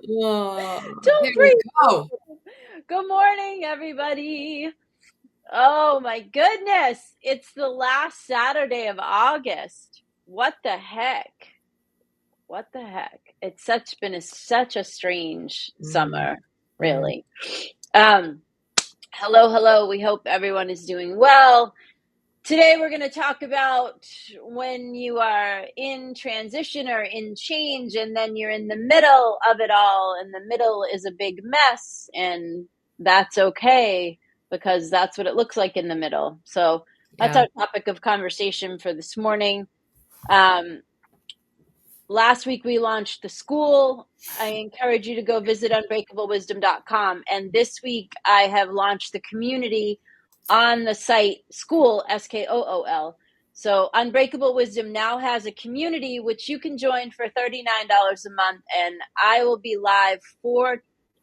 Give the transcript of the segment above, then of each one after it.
Don't Here we breathe. go. Good morning, everybody. Oh my goodness. It's the last Saturday of August. What the heck? What the heck? It's such a strange Mm, summer, mm. really. Um, hello. We hope everyone is doing well. Today, we're going to talk about when you are in transition or in change, and then you're in the middle of it all, and the middle is a big mess, and that's okay because that's what it looks like in the middle. So, that's Yeah. our topic of conversation for this morning. Um, Last week, we launched the school. I encourage you to go visit unbreakablewisdom.com. And this week, I have launched the community on the site School, SKOOL. So Unbreakable Wisdom now has a community which you can join for $39 a month, and I will be live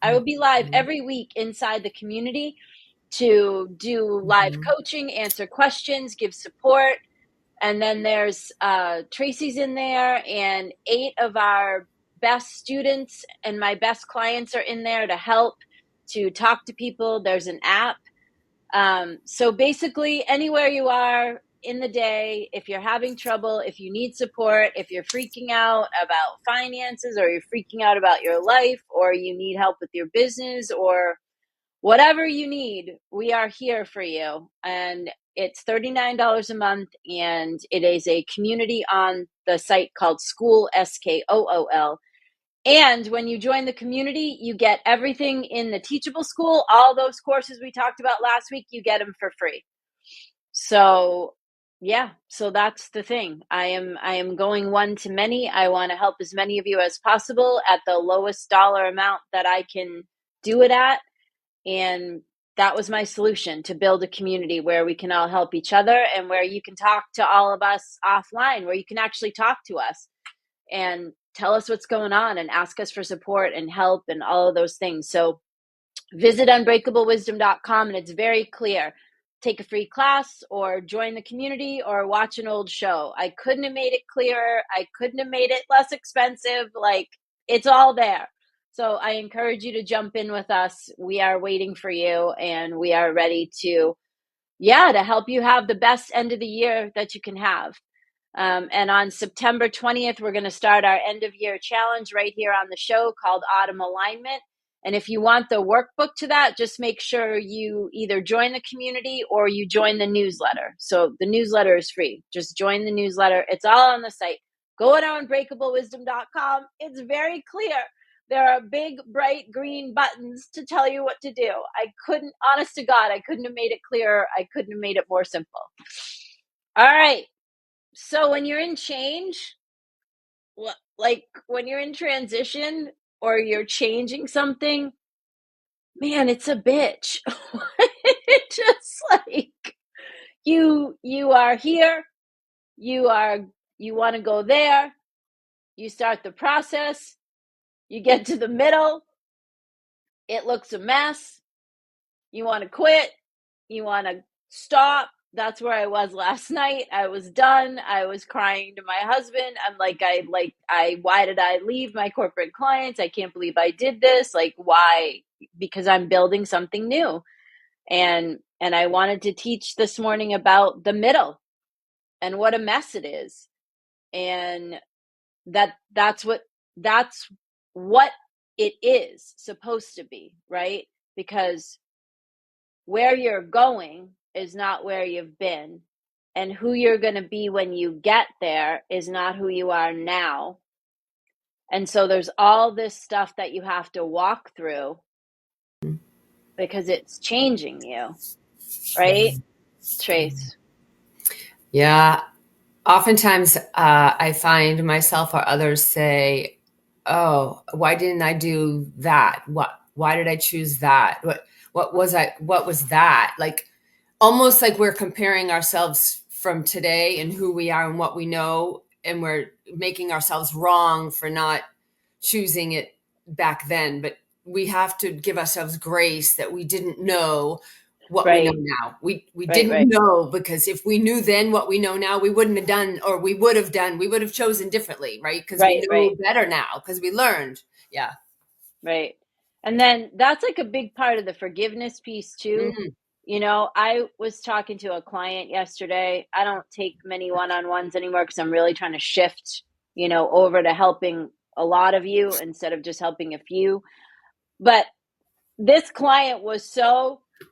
Mhm. every week inside the community to do live Mhm. coaching, answer questions, give support. And then there's Tracy's in there, and 8 of our best students and my best clients are in there to help to talk to people. There's an app. So basically, anywhere you are in the day, if you're having trouble, if you need support, if you're freaking out about finances, or you're freaking out about your life, or you need help with your business, or whatever you need, we are here for you. And it's $39 a month, and it is a community on the site called School, SKOOL. And when you join the community, you get everything in the Teachable School. All those courses we talked about last week, you get them for free. So yeah, so that's the thing. I am going one to many. I want to help as many of you as possible at the lowest dollar amount that I can do it at. And that was my solution, to build a community where we can all help each other, and where you can talk to all of us offline, where you can actually talk to us and tell us what's going on and ask us for support and help and all of those things. So visit unbreakablewisdom.com, and it's very clear. Take a free class, or join the community, or watch an old show. I couldn't have made it clearer. I couldn't have made it less expensive. Like, it's all there. So I encourage you to jump in with us. We are waiting for you, and we are ready to help you have the best end of the year that you can have. And on September 20th, we're going to start our end of year challenge right here on the show, called Autumn Alignment. And if you want the workbook to that, just make sure you either join the community or you join the newsletter. So the newsletter is free. Just join the newsletter. It's all on the site. Go to unbreakablewisdom.com. It's very clear. There are big, bright green buttons to tell you what to do. Honest to God, I couldn't have made it clearer. I couldn't have made it more simple. All right. So when you're in change, like when you're in transition or you're changing something, man, it's a bitch. Just like you are here, you are you want to go there, you start the process, you get to the middle, it looks a mess, you want to quit, you want to stop. That's where I was last night. I was done. I was crying to my husband. I'm like, why did I leave my corporate clients? I can't believe I did this. Like, why? Because I'm building something new. And I wanted to teach this morning about the middle and what a mess it is. And that's what it is supposed to be, right? Because where you're going is not where you've been, and who you're going to be when you get there is not who you are now. And so there's all this stuff that you have to walk through because it's changing you, right, Trace? Yeah. Oftentimes, I find myself or others say, "Oh, why didn't I do that? Why did I choose that? What was that?" Like, almost like we're comparing ourselves from today and who we are and what we know, and we're making ourselves wrong for not choosing it back then. But we have to give ourselves grace that we didn't know what we know Right, now. We right, didn't right, know, because if we knew then what we know now, we wouldn't have done, or we would have chosen differently, right? Because we right, right. know better now, because we learned. Yeah. Right. And then that's like a big part of the forgiveness piece too. Mm, I was talking to a client yesterday. I don't take many one-on-ones anymore because I'm really trying to shift, over to helping a lot of you instead of just helping a few. But this client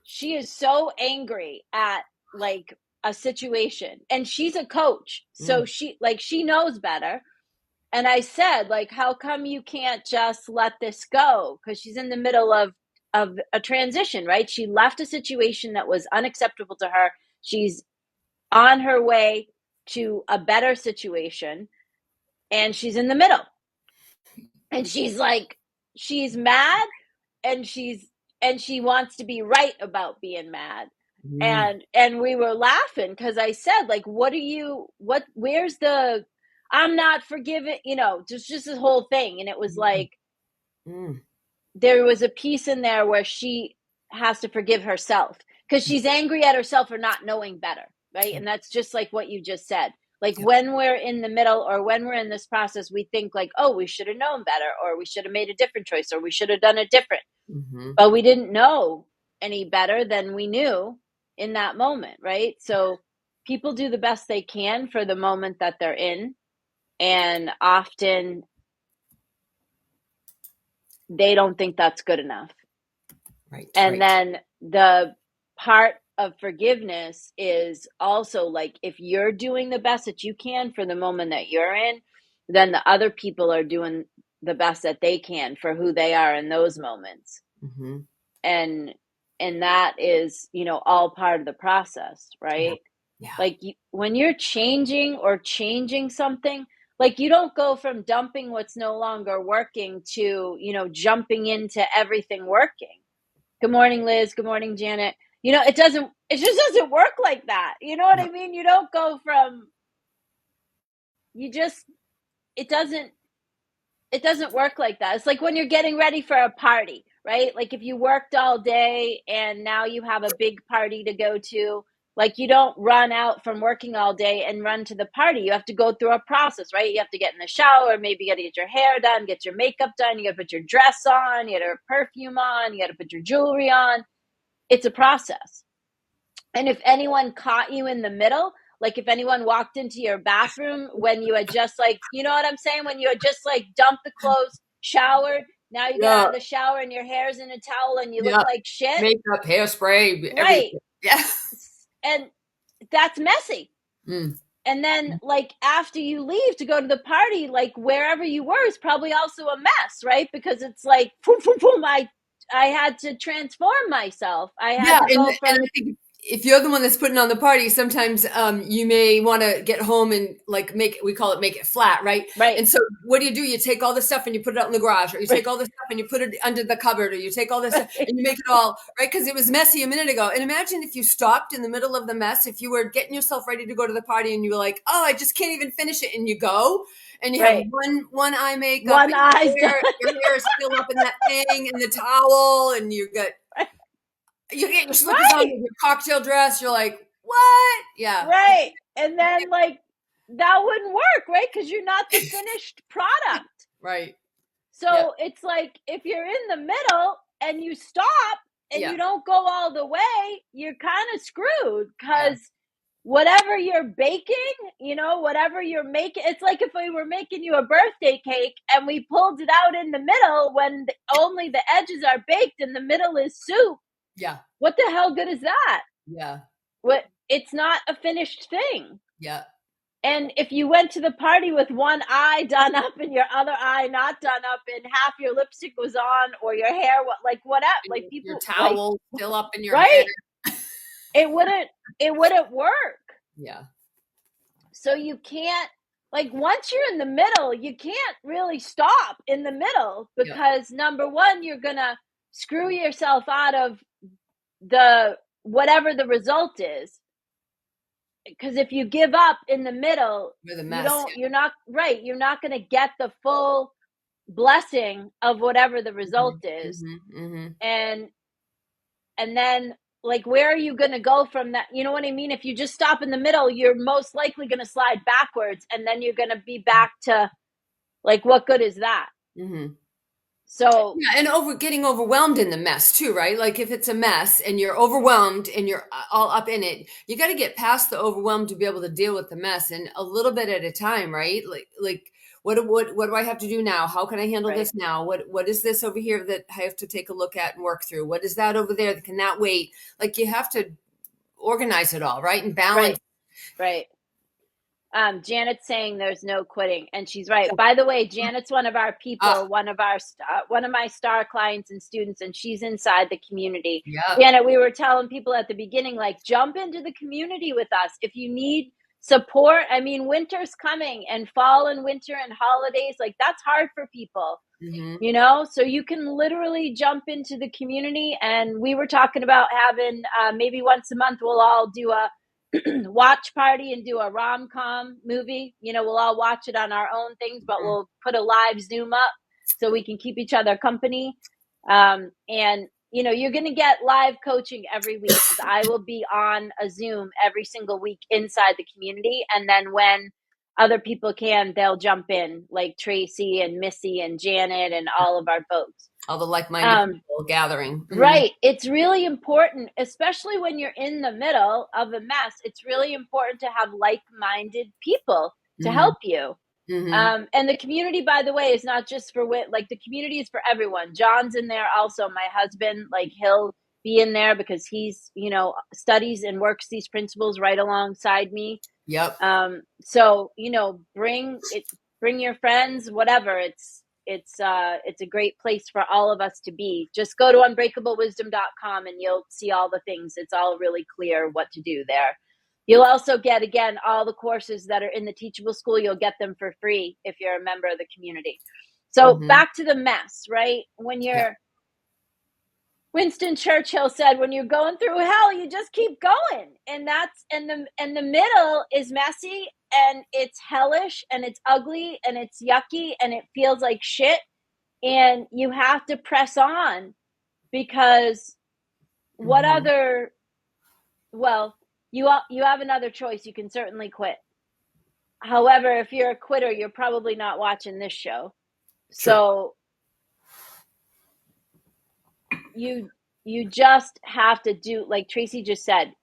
she is so angry at like a situation, and she's a coach. So mm, she knows better. And I said, like, how come you can't just let this go? Because she's in the middle of a transition, right? She left a situation that was unacceptable to her. She's on her way to a better situation, and she's in the middle. And she's mad, and she wants to be right about being mad. mm, And we were laughing because I said, like, where's the I'm not forgiven, just this whole thing. And it was mm, like mm. there was a piece in there where she has to forgive herself because she's angry at herself for not knowing better, right? And that's just like what you just said. Like Yep. when we're in the middle or when we're in this process, we think like, oh, we should have known better, or we should have made a different choice, or we should have done it different. Mhm. But we didn't know any better than we knew in that moment, right? So people do the best they can for the moment that they're in, and often they don't think that's good enough. Right, And right. then the part of forgiveness is also like if you're doing the best that you can for the moment that you're in, then the other people are doing the best that they can for who they are in those moments. Mhm. And that is, all part of the process, Yeah, right? yeah. Like when you're changing something, like you don't go from dumping what's no longer working to, jumping into everything working. Good morning, Liz. Good morning, Janet. It just doesn't work like that. You know what I Yep. mean? You don't go from, you just, it doesn't, it doesn't work like that. It's like when you're getting ready for a party, right? Like if you worked all day and now you have a big party to go to, like you don't run out from working all day and run to the party. You have to go through a process, right? You have to get in the shower, maybe you got to get your hair done, get your makeup done, you got to put your dress on, you got to put perfume on, you got to put your jewelry on. It's a process. And if anyone caught you in the middle, like if anyone walked into your bathroom when you had just like, you know what I'm saying? When you had just like dumped the clothes, showered, now you get Yeah, out of the shower and your hair's in a towel and you look yeah. like shit. Makeup, hairspray, Right. everything. Yeah. And that's messy. Mm. And then like after you leave to go to the party, like wherever you were is probably also a mess, right? Because it's like boom, boom, boom, I had to transform myself. I had Yeah, to and go and from I think if you're the one that's putting on the party, sometimes you may want to get home and like make it flat, right? right. And so what do? You take all this stuff and you put it out in the garage, or you take all this stuff and you put it under the cupboard, or you take all this stuff Right. and you make it all right because it was messy a minute ago. And imagine if you stopped in the middle of the mess, if you were getting yourself ready to go to the party and you were like, oh, I just can't even finish it, and you go and you have Right. one eye makeup One and eye's done. your hair is still up in that thing and the towel and you got you get your slippers on Right. with your cocktail dress. You're like, what? Yeah. Right. And then like that wouldn't work, right? Because you're not the finished product. Right. Yep. So it's like if you're in the middle and you stop and Yeah. you don't go all the way, you're kind of screwed Yeah. because whatever you're baking, whatever you're making, it's like if we were making you a birthday cake and we pulled it out in the middle when only the edges are baked and the middle is soup. Yeah. What the hell good is that? Yeah. What It's not a finished thing. Yeah. And if you went to the party with one eye done up and your other eye not done up and half your lipstick was on or your hair like whatever, And like your people like towel still up in your hair. right, it wouldn't work. Yeah. So you can't, like once you're in the middle, you can't really stop in the middle Yeah. because number one, you're gonna screw yourself out of the whatever the result is. Because if you give up in the middle, With a mess. you're not right, you're not going to get the full blessing of whatever the Yeah. result is. Hmm. Hmm. And then like where are you going to go from that? You know what I mean? If you just stop in the middle, you're most likely going to slide backwards and then you're going to be back to like what good is that? Hmm. So Yeah, and getting overwhelmed in the mess too, right? Like if it's a mess and you're overwhelmed and you're all up in it, you got to get past the overwhelm to be able to deal with the mess, and a little bit at a time, right? Like what do I have to do now? How can I handle right, this now? What is this over here that I have to take a look at and work through? What is that over there that cannot wait? Like you have to organize it all, right? And balance. right, right. Janet's saying there's no quitting, and she's right. By the way, Janet's one of our Ah, people, one of my star clients and students, and she's inside the community. yep. Janet, we were telling people at the beginning, like, jump into the community with us if you need support. I mean, winter's coming, and fall and winter and holidays, like that's hard for people. Hmm. So you can literally jump into the community. And we were talking about having maybe once a month we'll all do a watch party and do a rom-com movie. We'll all watch it on our own things, but we'll put a live Zoom up so we can keep each other company. And you're going to get live coaching every week, because I will be on a Zoom every single week inside the community. And then when other people can, they'll jump in, like Tracy and Missy and Janet and all of our folks. All the like-minded people gathering. Mhm. Right. It's really important, especially when you're in the middle of a mess. It's really important to have like-minded people to Mhm. help you. Mhm. And the community, by the way, is not just for like the community is for everyone. John's in there also. My husband, like he'll be in there because he's, studies and works these principles right alongside me. Yep. So bring your friends, whatever. It's a great place for all of us to be. Just go to unbreakablewisdom.com and you'll see all the things. It's all really clear what to do there. You'll also get, again, all the courses that are in the Teachable School. You'll get them for free if you're a member of the community. So Mhm. back to the mess, right? Yep. Winston Churchill said, when you're going through hell, you just keep going. And the middle is messy, and it's hellish, and it's ugly, and it's yucky, and it feels like shit. And you have to press on, because what Mhm. other, well, you have another choice. You can certainly quit. However, if you're a quitter, you're probably not watching this show. True. So you just have to do, like Tracy just said,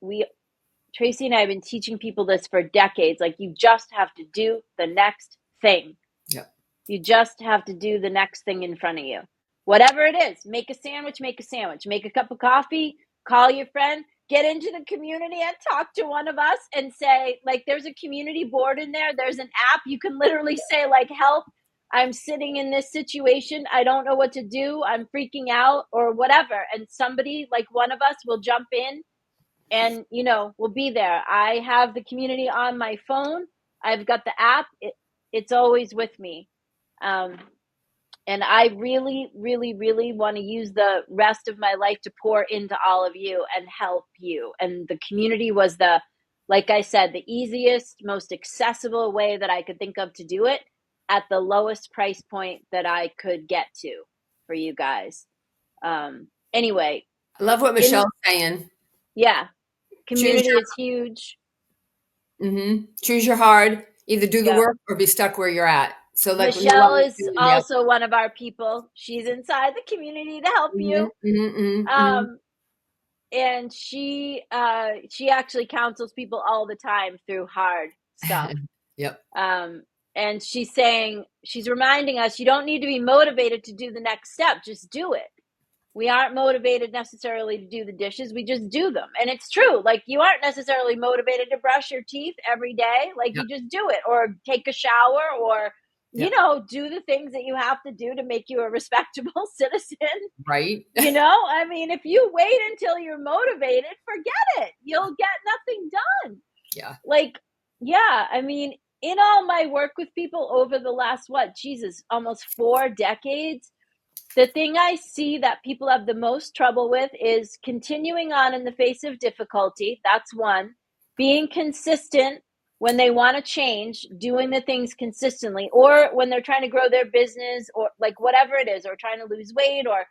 Tracy and I have been teaching people this for decades. Like, you just have to do the next thing. Yep. You just have to do the next thing in front of you. Whatever it is, make a sandwich, make a cup of coffee, call your friend, get into the community and talk to one of us and say, like, there's a community board in there. There's an app. You can literally say, like, help, I'm sitting in this situation. I don't know what to do. I'm freaking out, or whatever. And somebody, like one of us, will jump in and we'll be there. I have the community on my phone. I've got the app. It's always with me. And I really, really, really want to use the rest of my life to pour into all of you and help you. And the community was like I said, the easiest, most accessible way that I could think of to do it, at the lowest price point that I could get to for you guys. Anyway, I love what Michelle's saying. yeah, Choose community your is huge. choose your hard. Either do the Yep. work or be stuck where you're at. So like when you love Michelle what is you're doing, yep. also one of our people. She's inside the community to help Mhm, you. mhm, mhm, mhm. Um, and she actually counsels people all the time through hard stuff. Yep. And she's reminding us, you don't need to be motivated to do the next step. Just do it. We aren't motivated necessarily to do the dishes. We just do them. And it's true. Like, you aren't necessarily motivated to brush your teeth every day. Like, Yep. you just do it, or take a shower, or, Yep. do the things that you have to do to make you a respectable citizen. Right. I mean, if you wait until you're motivated, forget it. You'll get nothing done. Yeah. Like, yeah, I mean, in all my work with people over the last, almost 4 decades, the thing I see that people have the most trouble with is continuing on in the face of difficulty. That's one. Being consistent when they want to change, doing the things consistently, or when they're trying to grow their business, or like whatever it is, or trying to lose weight, or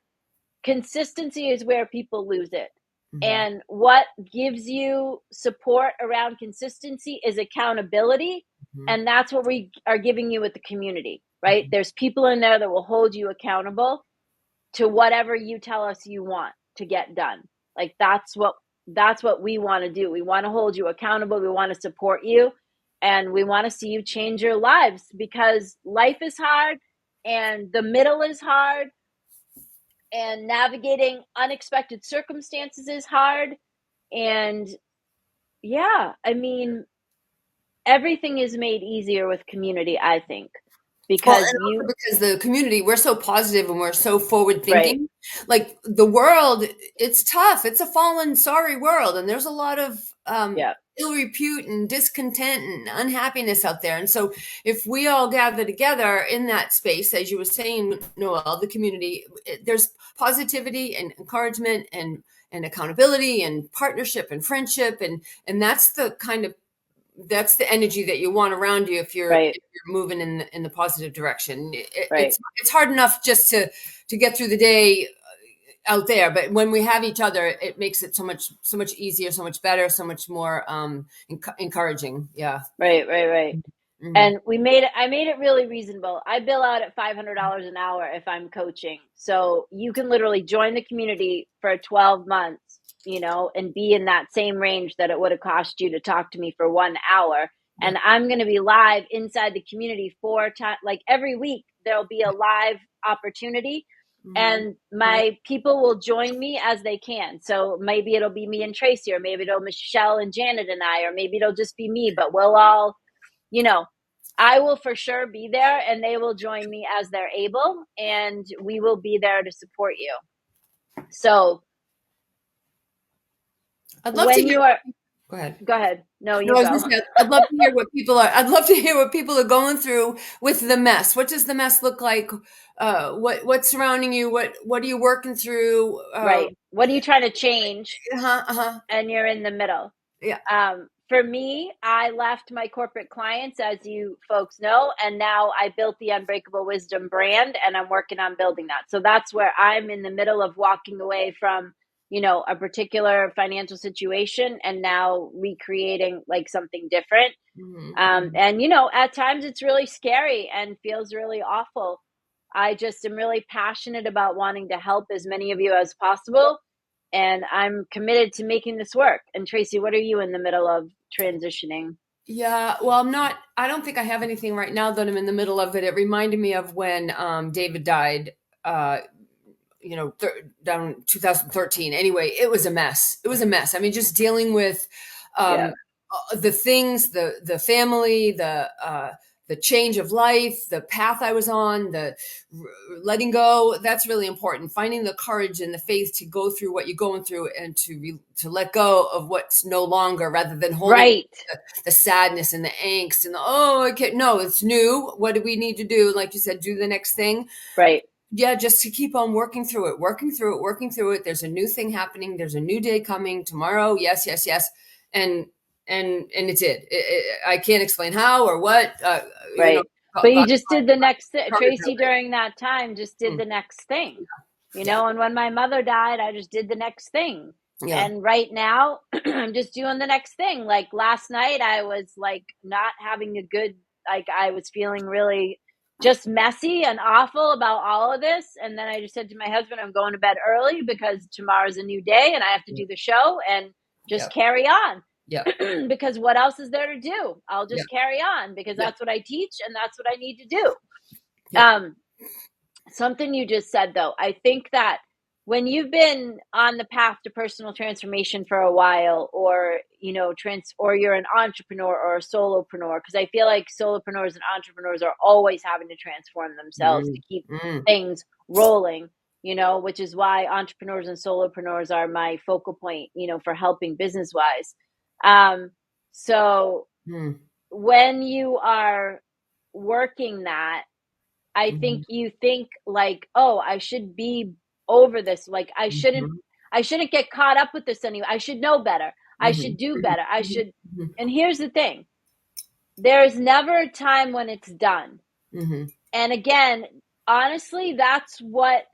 consistency is where people lose it. Mhm. And what gives you support around consistency is accountability. Mhm. And that's what we are giving you with the community, right? Mhm. There's people in there that will hold you accountable. to whatever you tell us you want to get done. Like that's what we want to do. We want to hold you accountable. We want to support you, and we want to see you change your lives, because life is hard and the middle is hard, and navigating unexpected circumstances is hard. And yeah, I mean, everything is made easier with community, I think, Well, and because also because the community, we're so positive and we're so forward right, thinking. Like the world, it's tough. It's a fallen, sorry world, and there's a lot of yeah, ill repute and discontent and unhappiness out there. And so, if we all gather together in that space, as you were saying, Noel, the community, there's positivity and encouragement and accountability and partnership and friendship, and that's the kind of that's the energy that you want around you if you're right, moving in the positive direction. right, It's hard enough just to get through the day out there, but when we have each other, it makes it so much easier, so much better, so much more encouraging. Yeah. right. Hmm. And I made it really reasonable. I bill out at $500 an hour if I'm coaching. So you can literally join the community for 12 months, and be in that same range that it would have cost you to talk to me for 1 hour. Yeah. And I'm going to be live inside the community 4 times, like every week, there'll be a live opportunity. Hmm. And my people will join me as they can. So maybe it'll be me and Tracy, or maybe it'll Michelle and Janet and I, or maybe it'll just be me, but we'll all, you know, I will for sure be there, and they will join me as they're able, and we will be there to support you. So I'd love to when hear. you are, Go ahead. go ahead. No, No, you I was go. just saying, I'd love to hear what people are. I'd love to hear what people are going through with the mess. What does the mess look like? What's surrounding you? What are you working through? Right. What are you trying to change? Uh-huh, uh-huh. And you're in the middle. Yeah. For me, I left my corporate clients, as you folks know, and now I built the Unbreakable Wisdom brand, and I'm working on building that. So that's where I'm in the middle of walking away from, a particular financial situation, and now recreating like something different. Mm-hmm. And, at times it's really scary and feels really awful. I just am really passionate about wanting to help as many of you as possible. And I'm committed to making this work. And Tracy, what are you in the middle of transitioning? Yeah, well, I don't think I have anything right now that I'm in the middle of it. It reminded me of when David died, uh, down 2013. Anyway, it was a mess. It was a mess. I mean, just dealing with Yeah. um, the things, the family, the change of life, the path I was on, the letting go. That's really important. Finding the courage and the faith to go through what you're going through and to let go of what's no longer, rather than holding Right. the sadness and the angst and oh, okay, no, it's new. What do we need to do? Like you said, do the next thing. Right. Yeah, just to keep on working through it, working through it, working through it. There's a new thing happening. There's a new day coming tomorrow. Yes, yes, yes. And it's I can't explain how or what. Right. God, But you God, just did the next thing. courage Tracy, out there. during that time, just did Mm, the next thing, yeah, and when my mother died, I just did the next thing. yeah. And right now, I'm just doing the next thing. Like last night, I was like not having a good, like, I was feeling really just messy and awful about all of this. And then I just said to my husband, I'm going to bed early because tomorrow's a new day and I have to Yeah, do the show and yeah, just carry on. yeah, Because what else is there to do? I'll yeah, just carry on because yeah, that's what I teach and that's what I need to do. yeah. Um, Something you just said though, I think that when you've been on the path to personal transformation for a while, or or you're an entrepreneur or a solopreneur, because I feel like solopreneurs and entrepreneurs are always having to transform themselves to Mm, keep mm, things rolling, which is why entrepreneurs and solopreneurs are my focal point, for helping business wise. So mm, when you are working that, I think mhm, you think like, oh, I should be over this. Like mhm, I shouldn't get caught up with this anymore. I should know better. I mhm, should do mhm, better. I mhm, should. mhm, And here's the thing. There's never a time when it's done. mhm, And again, honestly, that's what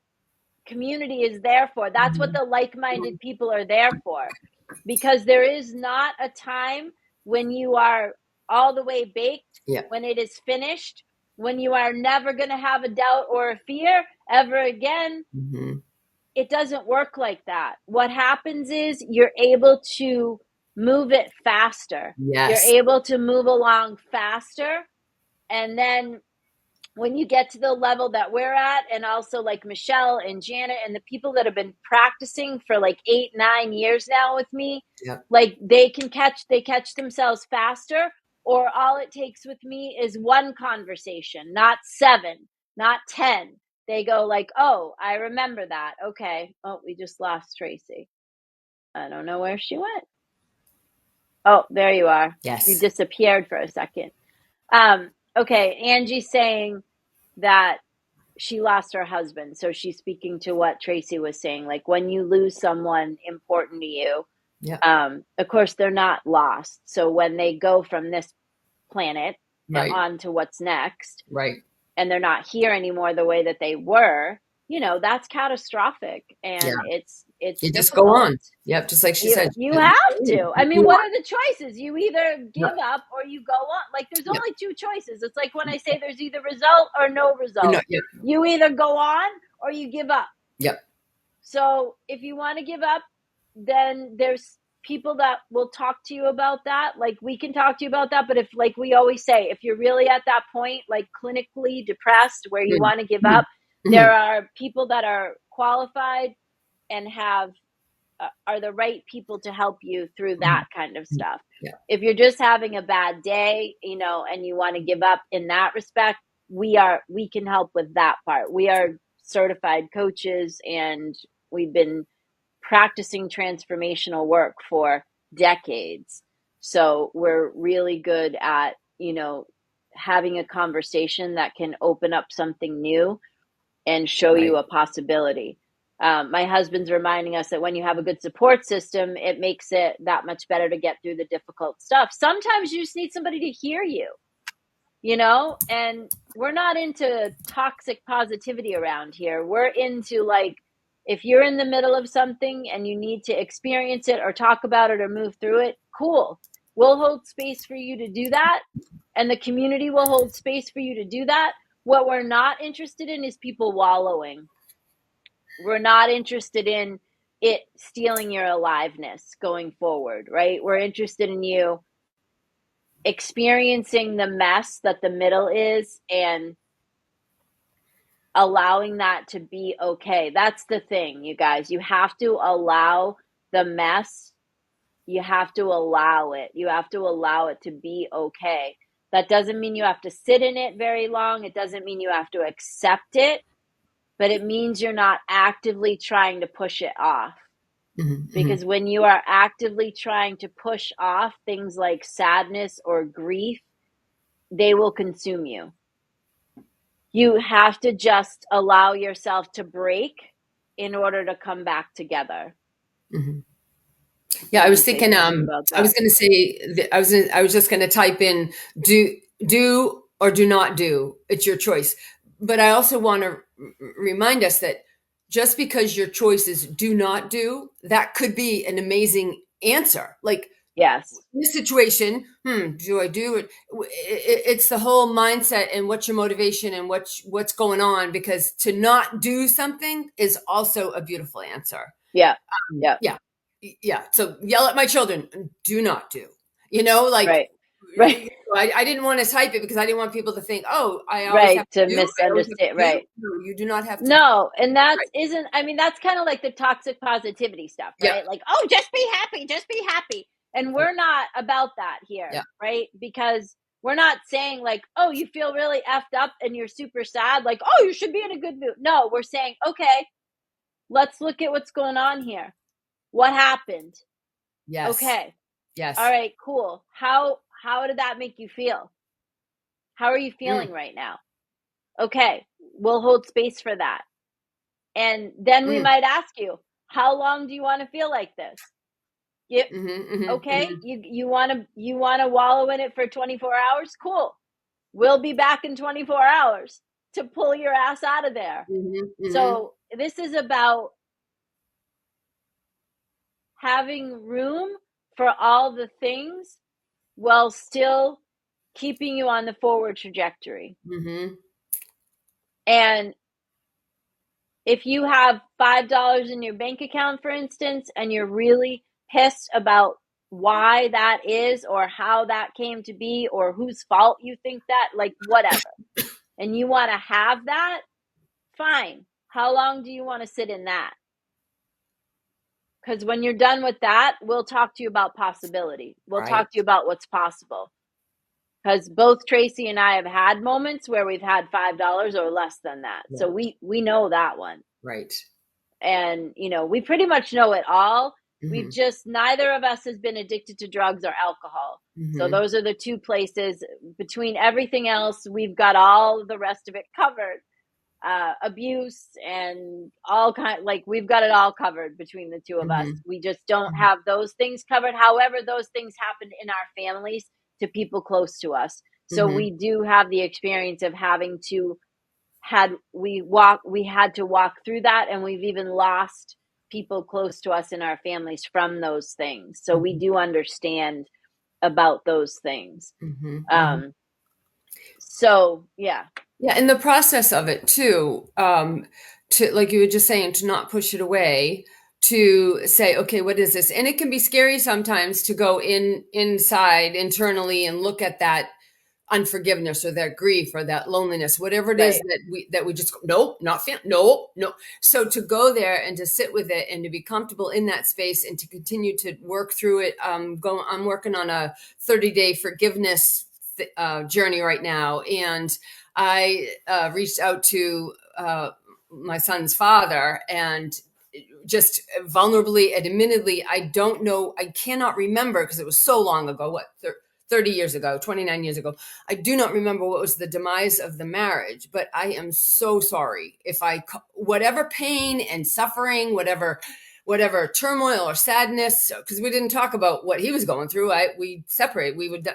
community is there for. That's what mhm, the like-minded people are there for. Because there is not a time when you are all the way baked, yeah. when it is finished, when you are never going to have a doubt or a fear ever again, it doesn't work like that. What happens is you're able to move it faster. Yes. You're able to move along faster. And then when you get to the level that we're at, and also like Michelle and Janet and the people that have been practicing for like 8-9 years now with me, like they catch themselves faster. Or all it takes with me is one conversation, not 7, not 10. They go like, oh, I remember that. Okay. Oh, we just lost Tracy. I don't know where she went. Oh, there you are. Yes. You disappeared for a second. Okay. Angie's saying that she lost her husband. So she's speaking to what Tracy was saying. Like when you lose someone important to you, of course, they're not lost. So when they go from this planet on to what's next, and they're not here anymore the way that they were, that's catastrophic. And it's you difficult. just go on. Yep. Just like she said, you have to. I mean, what are the choices? You either give up or you go on. Like there's only 2 choices. It's like when I say there's either result or no result. You either go on or you give up. Yep. So if you want to give up, then there's people that will talk to you about that. Like we can talk to you about that. But if, like we always say, if you're really at that point, like clinically depressed where you want to give up, there are people that are qualified and are the right people to help you through that kind of stuff. If you're just having a bad day, and you want to give up in that respect, we can help with that part. We are certified coaches and we've been practicing transformational work for decades. So we're really good at, having a conversation that can open up something new and show you a possibility. My husband's reminding us that when you have a good support system, it makes it that much better to get through the difficult stuff. Sometimes you just need somebody to hear you, and we're not into toxic positivity around here. We're into like, if you're in the middle of something and you need to experience it or talk about it or move through it, cool. We'll hold space for you to do that. And the community will hold space for you to do that. What we're not interested in is people wallowing. We're not interested in it stealing your aliveness going forward, right? We're interested in you experiencing the mess that the middle is and allowing that to be okay. That's the thing, you guys. You have to allow the mess. You have to allow it. You have to allow it to be okay. That doesn't mean you have to sit in it very long. It doesn't mean you have to accept it, but it means you're not actively trying to push it off. Because when you are actively trying to push off things like sadness or grief, they will consume you. You have to just allow yourself to break in order to come back together. Yeah, I was thinking. I was going to say. I was just going to type in do or do not do. It's your choice. But I also want to remind us that just because your choice is do not do, that could be an amazing answer. Like, yes, in this situation, do I do it? It's the whole mindset and what's your motivation and what's going on, because to not do something is also a beautiful answer. Yeah. Yeah. So yell at my children, do not do, like, right. I didn't want to type it because I didn't want people to think, oh, I always have to misunderstand. Right. No, you do not have to. No. And that isn't, I mean, that's kind of like the toxic positivity stuff, right? Like, oh, just be happy. Just be happy. And we're not about that here, right? Because we're not saying like, oh, you feel really effed up and you're super sad. Like, oh, you should be in a good mood. No, we're saying, okay, let's look at what's going on here. What happened? Yes. Okay. Yes. All right, cool. How did that make you feel? How are you feeling right now? Okay, we'll hold space for that. And then we might ask you, how long do you want to feel like this? Okay, you want to wallow in it for 24 hours? Cool. We'll be back in 24 hours to pull your ass out of there. So this is about having room for all the things while still keeping you on the forward trajectory. Mm-hmm. And if you have $5 in your bank account, for instance, and you're really pissed about why that is or how that came to be or whose fault you think that, like whatever, and you want to have that, fine. How long do you want to sit in that? Because when you're done with that, we'll talk to you about possibility. We'll Right. talk to you about what's possible. Because both Tracy and I have had moments where we've had $5 or less than that. Yeah. So we know that one. Right. And, we pretty much know it all. Mm-hmm. We've just, neither of us has been addicted to drugs or alcohol. Mm-hmm. So those are the two places. Between everything else, we've got all the rest of it covered. Abuse and all kind, like we've got it all covered between the two of us. We just don't have those things covered. However, those things happen in our families to people close to us. So we do have the experience of having to we had to walk through that, and we've even lost people close to us in our families from those things. So we do understand about those things. So yeah. Yeah, and the process of it too, to like you were just saying, to not push it away, to say, okay, what is this? And it can be scary sometimes to go inside internally and look at that unforgiveness or that grief or that loneliness, whatever it is that we just go, nope, not feeling, nope, no. So to go there and to sit with it and to be comfortable in that space and to continue to work through it. I'm working on a 30-day forgiveness journey right now, and I reached out to my son's father and just vulnerably, admittedly, I don't know, I cannot remember because it was so long ago, 30 years ago, 29 years ago. I do not remember what was the demise of the marriage, but I am so sorry if whatever pain and suffering, whatever turmoil or sadness, because we didn't talk about what he was going through. We separated, we would,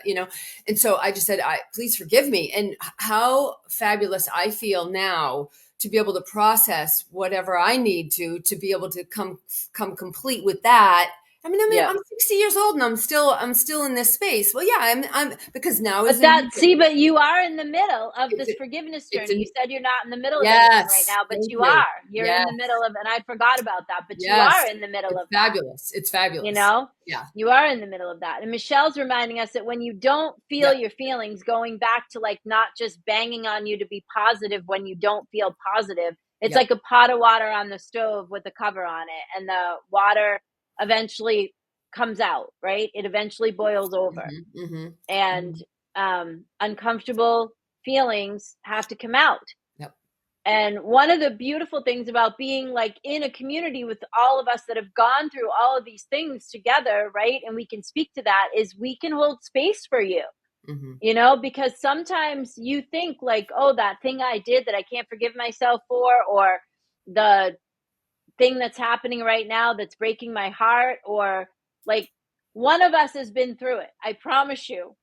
and so I just said, please forgive me. And how fabulous I feel now to be able to process whatever I need to be able to come complete with that. I mean, I'm 60 years old and I'm still in this space. Well, yeah, I'm because now is. But you are in the middle of this forgiveness journey. You said you're not in the middle of anything right now, but you are. You're in the middle of, and I forgot about that, but you are in the middle of fabulous. It's fabulous. Yeah, you are in the middle of that. And Michelle's reminding us that when you don't feel your feelings, going back to like not just banging on you to be positive when you don't feel positive. It's like a pot of water on the stove with a cover on it, and the water eventually comes out, right? It eventually boils over. And uncomfortable feelings have to come out. And one of the beautiful things about being like in a community with all of us that have gone through all of these things together, right? And we can speak to that, is we can hold space for you. Because sometimes you think like, oh, that thing I did that I can't forgive myself for, or the thing that's happening right now that's breaking my heart, or like one of us has been through it. I promise you.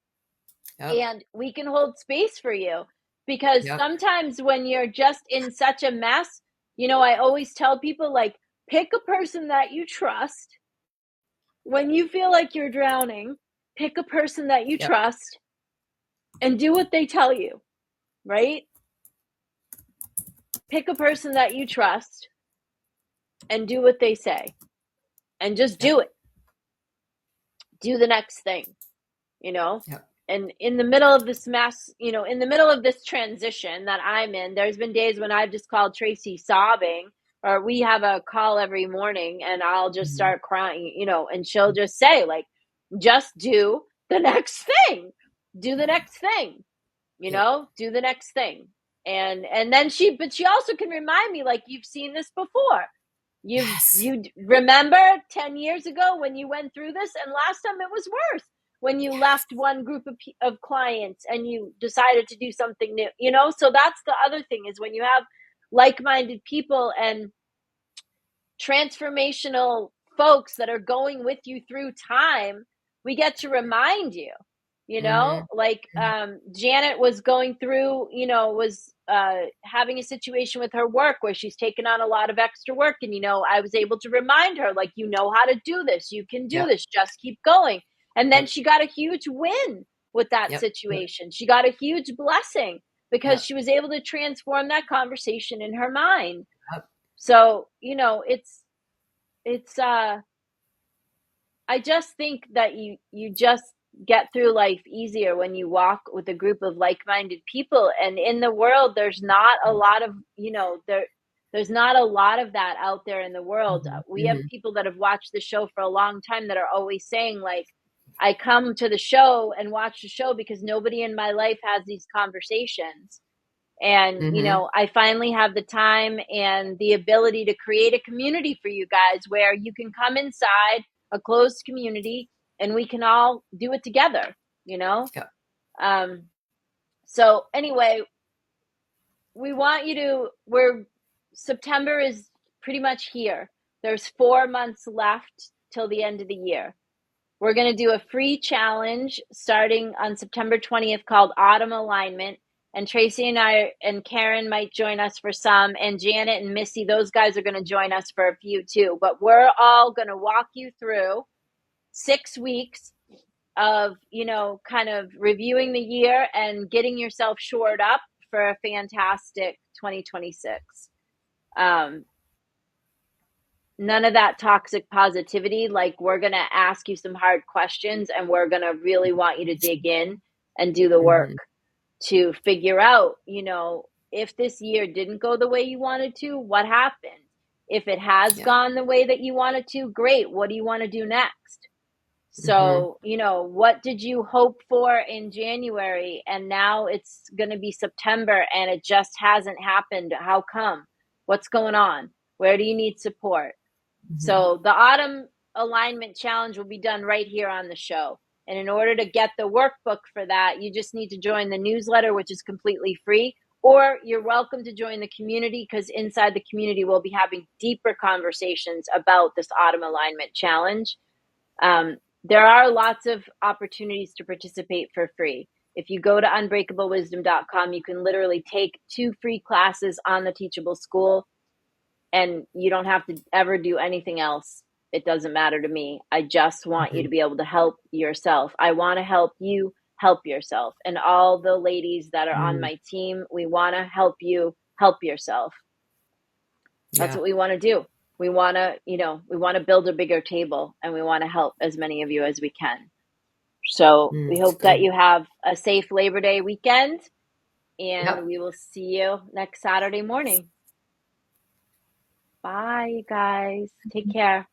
And we can hold space for you, because sometimes when you're just in such a mess, I always tell people, like, pick a person that you trust. When you feel like you're drowning, pick a person that you trust and do what they tell you, right? Pick a person that you trust and do what they say, and just do it. Do the next thing, And in the middle of this mess, in the middle of this transition that I'm in, there's been days when I've just called Tracy sobbing, or we have a call every morning and I'll just start crying, and she'll just say, like, just do the next thing. Do the next thing, do the next thing. And then she also can remind me, like, you've seen this before. You remember 10 years ago when you went through this, and last time it was worse. When you left one group of clients and you decided to do something new, So that's the other thing, is when you have like-minded people and transformational folks that are going with you through time, we get to remind you, like Janet was going through, was having a situation with her work where she's taken on a lot of extra work. And, I was able to remind her, like, how to do this. You can do this. Just keep going. And then she got a huge win with that Yep. situation. She got a huge blessing because Yep. she was able to transform that conversation in her mind. Yep. So, it's I just think that you just get through life easier when you walk with a group of like-minded people. And in the world, there's not a lot of, there's not a lot of that out there in the world. We have people that have watched the show for a long time that are always saying, like, I come to the show and watch the show because nobody in my life has these conversations. And, I finally have the time and the ability to create a community for you guys where you can come inside a closed community and we can all do it together, Yep. So anyway, September is pretty much here. There's 4 months left till the end of the year. We're going to do a free challenge starting on September 20th called Autumn Alignment. And Tracy and I and Karen might join us for some, and Janet and Missy, those guys are going to join us for a few too. But we're all going to walk you through 6 weeks of, kind of reviewing the year and getting yourself shored up for a fantastic 2026. None of that toxic positivity. Like, we're going to ask you some hard questions and we're going to really want you to dig in and do the work to figure out, if this year didn't go the way you wanted to, what happened? If it has gone the way that you wanted to, great. What do you want to do next? So, what did you hope for in January? And now it's going to be September and it just hasn't happened. How come? What's going on? Where do you need support? So the Autumn Alignment Challenge will be done right here on the show. And in order to get the workbook for that, you just need to join the newsletter, which is completely free, or you're welcome to join the community, because inside the community, we'll be having deeper conversations about this Autumn Alignment Challenge. There are lots of opportunities to participate for free. If you go to unbreakablewisdom.com, you can literally take 2 free classes on the Teachable School, and you don't have to ever do anything else. It doesn't matter to me. I just want you to be able to help yourself. I want to help you help yourself. And all the ladies that are on my team, we want to help you help yourself. That's what we want to do. We want to, build a bigger table, and we want to help as many of you as we can. So we hope that you have a safe Labor Day weekend, and we will see you next Saturday morning. Bye, you guys. Take care.